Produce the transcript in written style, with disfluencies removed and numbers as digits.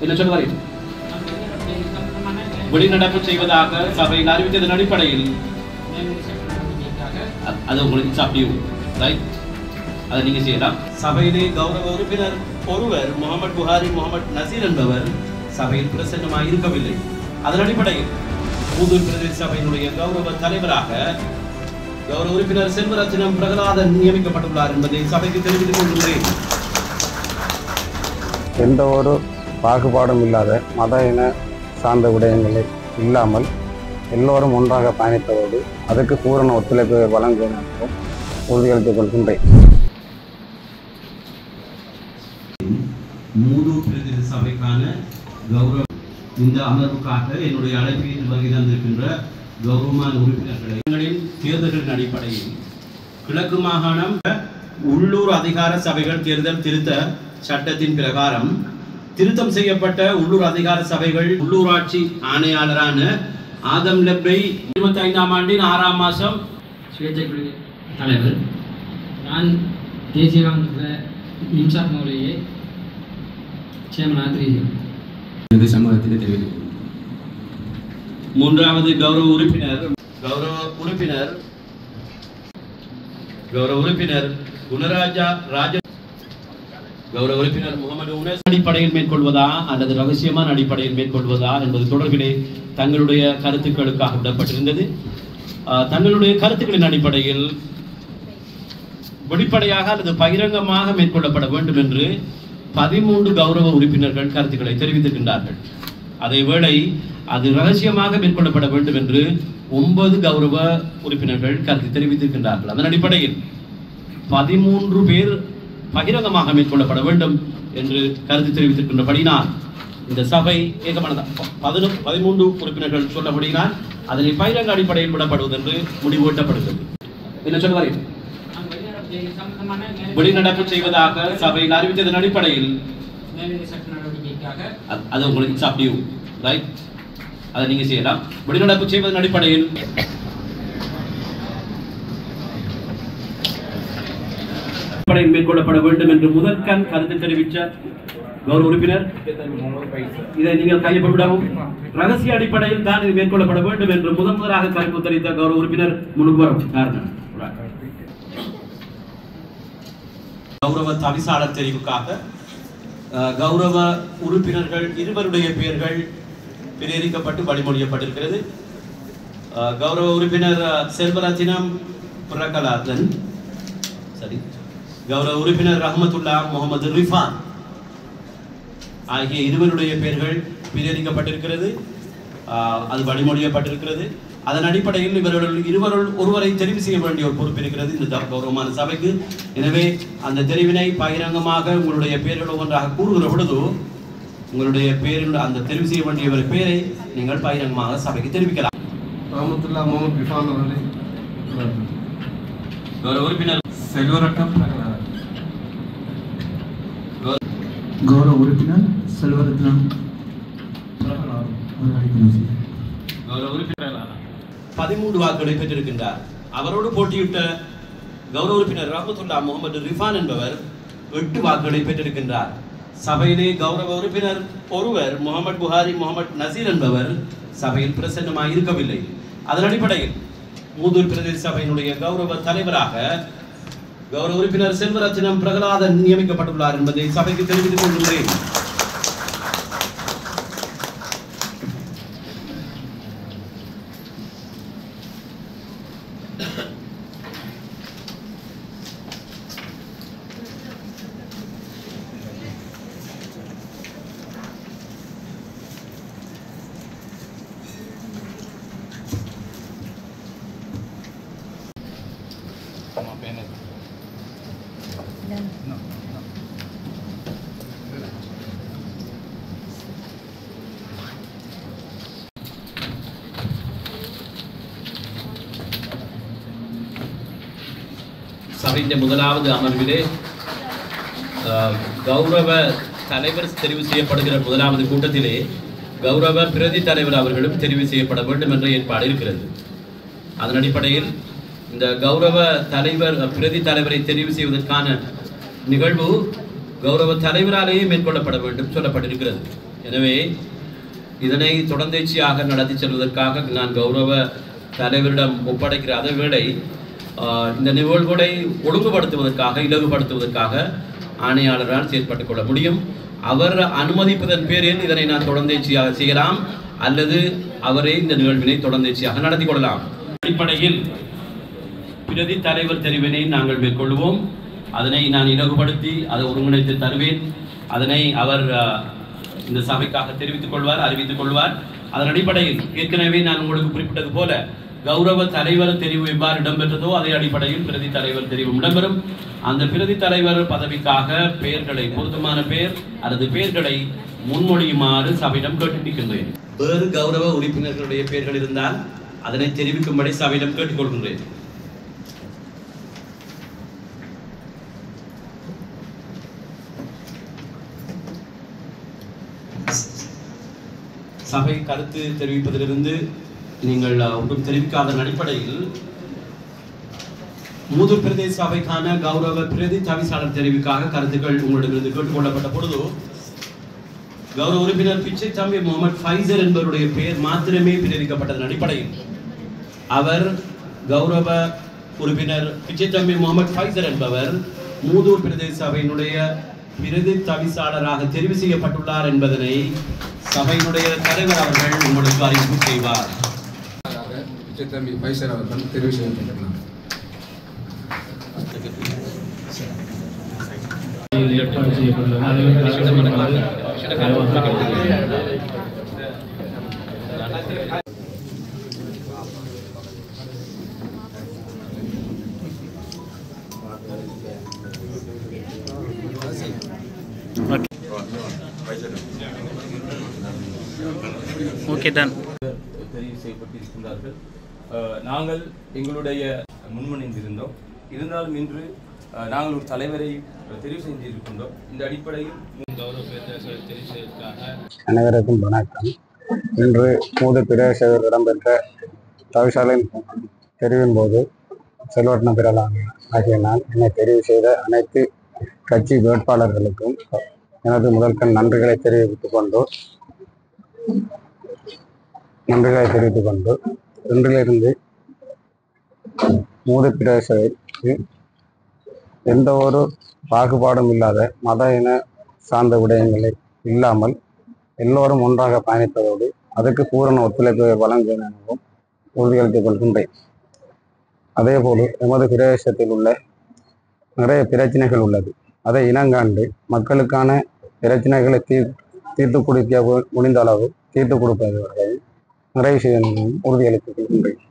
என்ன சொல்வாரு? வெளிநடப்பு செய்வதாக சபையில் அறிவித்ததன் அடிப்படையில் அது உங்களுக்கு சாப்பியும் ரைட், அதை நீங்க செய்யலாம். சபையிலே கௌரவ உறுப்பினர் ஒருவர் முகமது புகாரி முகமது நசீர் என்பவர் சபையில் பிரசன்னமாக இருக்கவில்லை. அதன் அடிப்படையில் மூதூர் பிரதேச சபையினுடைய கௌரவ தலைவராக கௌரவ உறுப்பினர் செல்வரத்தினம் பிரகலாதன் நியமிக்கப்பட்டுள்ளார் என்பதை சபைக்கு தெரிவித்துக் கொள்கின்றேன். எந்த ஒரு பாகுபாடும் இல்லாத மத இன சார்ந்த விடயங்களை இல்லாமல் எல்லோரும் ஒன்றாக பயணித்ததோடு அதுக்கு பூரண ஒத்துழைப்பு வழங்குவோம் என்றும் உறுதியளித்துக் கொள்கின்றேன். மூதூர் பிரதேச சபைக்கான கௌரவ இந்த அமர்வுக்காக என்னுடைய அழைப்பில் வருகை தந்திருக்கின்ற கௌரவமான உறுப்பினர்களின் தேர்தல்களின் அடிப்படையில் கிழக்கு மாகாணம் உள்ளூர் அதிகார சபைகள் தேர்தல் திருத்த சட்டத்தின் பிரகாரம் திருத்தம் செய்யப்பட்ட உள்ளூர் அதிகார சபைகள் உள்ளூராட்சி ஆணையாளரான ஆதம் லெப்பை 25ஆம் ஆண்டின் 6ஆம் மாதம் சுயேட்சை குழு தலைவர் நான் தேசியவாத மின்சார மௌலியை சேமனாத்ரி சமூகத்தில் தெரிவித்துள்ளேன். மூன்றாவது கௌரவ உறுப்பினர் குணராஜா ராஜ கௌரவ உறுப்பினர் முகமது உனஸ் அடிப்படையில் மேற்கொள்வதா அல்லது ரகசியமான அடிப்படையில் மேற்கொள்வதா என்பது தொடர்பிலே தங்களுடைய கருத்துக்களுக்காக விடப்பட்டிருந்தது. தங்களுடைய கருத்துக்களின் அடிப்படையில் வெளிப்படையாக அல்லது பகிரங்கமாக மேற்கொள்ளப்பட வேண்டும் என்று 13 கௌரவ உறுப்பினர்கள் கருத்துக்களை தெரிவித்திருக்கின்றார்கள். அதேவேளை அது ரகசியமாக மேற்கொள்ளப்பட வேண்டும் என்று 9 கௌரவ உறுப்பினர்கள் கருத்து தெரிவித்திருக்கின்றார்கள். அதன் அடிப்படையில் 13 பேர் பகிரங்கமாக மேற்கொள்ளப்பட வேண்டும் என்று கருத்து தெரிவித்திருக்கின்றபடினால் இந்த சபை ஏகமானதாக 13 உறுப்பினர்கள் சொல்லப்படினால் அதனை பகிரங்க அடிப்படையில் விடப்படுவது என்று முடிவூட்டப்படுகிறது. என்ன சொல்வார்கள்? வெளிநடப்பு செய்வதாக சபையில் அறிவித்ததன் அடிப்படையில் அது உங்களுக்கு சாப்பியும் ரைட், அதை நீங்க செய்யலாம். வெளிநடப்பு செய்வதன் அடிப்படையில் மேற்கொள்ளப்பட வேண்டும் என்று முதற்கண் கருத்து தெரிவித்த கௌரவ உறுப்பினர் இதை நீங்கள் கையப்படவும் ரகசிய அடிப்படையில் தான் இது மேற்கொள்ளப்பட வேண்டும் என்று முதலாக கருத்து தெரிவித்த கௌரவ உறுப்பினர் முன்வரும் காரணம் கௌரவ தவிசாளர் தெரிவுக்காக கௌரவ உறுப்பினர்கள் 2 பெயர்கள் பிரேரிக்கப்பட்டு வழிமொழியப்பட்டிருக்கிறது. கௌரவ உறுப்பினர் செல்வரத்தினம் பிரகலாதன், சரி, கௌரவ உறுப்பினர் ரஹ்மத்துல்லா முகமது ரிஃபான் ஆகிய 2 பெயர்கள் பிரேரிக்கப்பட்டிருக்கிறது. அது வழிமொழியப்பட்டிருக்கிறது. அதன் அடிப்படையில் இவர்கள் ஒருவரை தெரிவு செய்ய வேண்டிய ஒரு பொறுப்பு இருக்கிறது இந்த கௌரவமான சபைக்கு. எனவே அந்த தெரிவினை பகிரங்கமாக உங்களுடைய பெயர்கள் ஒவ்வொன்றாக கூறுகிற பொழுது உங்களுடைய பேரில் அந்த தெரிவு செய்ய வேண்டியவர் பெயரை நீங்கள் பகிரங்கமாக சபைக்கு தெரிவிக்கலாம். ரஹ்மத்துல்லா முகமது ரிஃபான் அவர்களே, கௌரவ உறுப்பினர் செல்வரட்னம் கௌரவ உறுப்பினர் செல்வரத்னம் கௌரவ உறுப்பினர் 13 வாக்குகளை பெற்றிருக்கின்றார். அவரோடு போட்டியிட்ட கௌரவ உறுப்பினர் ரஹ்மத்துல்லா முகமது ரிஃபான் என்பவர் 8 வாக்குகளை பெற்றிருக்கின்றார். சபையிலே கௌரவ உறுப்பினர் ஒருவர் முகமது புகாரி முகமது நசீர் என்பவர் சபையில் பிரசன்னமாக இருக்கவில்லை. அதன் அடிப்படையில் மூதூர் பிரதேச சபையினுடைய கௌரவ தலைவராக கௌரவ உறுப்பினர் செல்வரத்தினம் பிரகலாதன் நியமிக்கப்பட்டுள்ளார் என்பதை சபைக்கு தெரிவித்துக் கொள்கின்றேன். சபையின் முதலாவது அமர்விலே கௌரவ தலைவர் தெரிவு செய்யப்படுகிற முதலாவது கூட்டத்திலே கௌரவ பிரதி தலைவர் அவர்களும் தெரிவு செய்யப்பட வேண்டும் என்ற ஏற்பாடு இருக்கிறது. அதன் அடிப்படையில் இந்த கௌரவ தலைவர் பிரதி தலைவரை தெரிவு செய்வதற்கான நிகழ்வு கௌரவ தலைவராலேயே மேற்கொள்ளப்பட வேண்டும் சொல்லப்பட்டிருக்கிறது. எனவே இதனை தொடர்ந்தேச்சியாக நடத்தி செல்வதற்காக நான் கௌரவ தலைவரிடம் ஒப்படைக்கிற அதே வேளை இந்த நிகழ்வுகளை ஒழுங்குபடுத்துவதற்காக இலகுபடுத்துவதற்காக ஆணையாளரால் செயற்பட்டுக் கொள்ள முடியும். அவர் அனுமதிப்பதன் பேரில் இதனை நான் தொடர்ந்தேச்சியாக செய்யலாம் அல்லது அவரே இந்த நிகழ்வினை தொடர்ந்தேச்சியாக நடத்தி கொள்ளலாம். அடிப்படையில் பிரதி தலைவர் தெரிவினை நாங்கள் மேற்கொள்வோம். அதனை நான் இலகுபடுத்தி அதை ஒருங்கிணைத்து தருவேன். அதனை அவர் இந்த சபைக்காக தெரிவித்துக் கொள்வார், அறிவித்துக் கொள்வார். அதன் அடிப்படையில் ஏற்கனவே நான் உங்களுக்கு குறிப்பிட்டது போல கௌரவ தலைவர் தெரிவு எவ்வாறு இடம்பெற்றதோ அதே அடிப்படையில் பிரதி தலைவர் தெரிவும் இடம்பெறும். அந்த பிரதி தலைவர் பதவிக்காக பெயர்களை, பொருத்தமான பெயர் அல்லது பெயர்களை முன்மொழியுமாறு சபையிடம் கேட்டுக்கின்றேன். வேறு கௌரவ உறுப்பினர்களுடைய பெயர்கள் இருந்தால் அதனை தெரிவிக்கும்படி சபையிடம் கேட்டுக்கொள்கின்றேன். சபை கருத்து தெரிவிப்பதிலிருந்து நீங்கள் ஒன்றும் தெரிவிக்காத அடிப்படையில் மூதூர் பிரதேச சபைக்கான கௌரவ பிரதி தவிசாளர் தெரிவிக்காக கருத்துக்கள் உங்களிடமிருந்து கேட்டுக்கொள்ளப்பட்ட பொழுது கௌரவ உறுப்பினர் பிச்சை தம்பி முகமது ஃபைசர் என்பவருடைய பெயர் மாத்திரமே பிரிவிக்கப்பட்டதன் அடிப்படையில் அவர் கௌரவ உறுப்பினர் பிச்சை தம்பி முகமது ஃபைசர் என்பவர் மூதூர் பிரதேச சபையினுடைய பிரதி தவிசாளராக தெரிவு செய்யப்பட்டுள்ளார் என்பதனை சபையினுடைய தலைவர் அவர்கள் உங்களுக்கு அறிவிப்பு செய்வார். தம்பி ஃபைசர் அவர்கள் தெரிவு செய்யப்பட்டுள்ளார். Okay done. தெரிவு செய்யப்பட்டிருக்கின்றார்கள். நாங்கள் எங்களுடைய முன்மொழிந்திருந்தோம். இருந்தாலும் இன்று நாங்கள் ஒரு தலைவரை தெரிவு செய்திருக்கின்றோம். இந்த அடிப்படையில் அனைவருக்கும் வணக்கம். இன்று மூதூர் பிரதேசத்தில் இடம்பெற்ற தவிசாளரின் தெரிவின் போது செல்வரத்ன பிறலாங்க ஆகிய நான் என்னை தெரிவு செய்த அனைத்து கட்சி வேட்பாளர்களுக்கும் எனது முதல்கண் நன்றிகளை தெரிவித்துக் கொண்டு இன்றிலிருந்து மூதூர் பிரதேசத்தில் எந்த ஒரு பாகுபாடும் இல்லாத மத இன சார்ந்த விடயங்களை இல்லாமல் எல்லோரும் ஒன்றாக பயணிப்பதோடு அதுக்கு பூரண ஒத்துழைப்பை வழங்குவேன் எனவும் உறுதியளித்துக் கொள்கின்றேன். அதேபோல் எமது பிரதேசத்தில் உள்ள நிறைய பிரச்சனைகள் உள்ளது. அதை இனங்காண்டு மக்களுக்கான பிரச்சனைகளை தீர்த்து கொடுக்க முடிந்த அளவு தீர்த்து கொடுப்பதை நிறைவு செய்ய உறுதியளித்துக் கொள்கின்றேன்.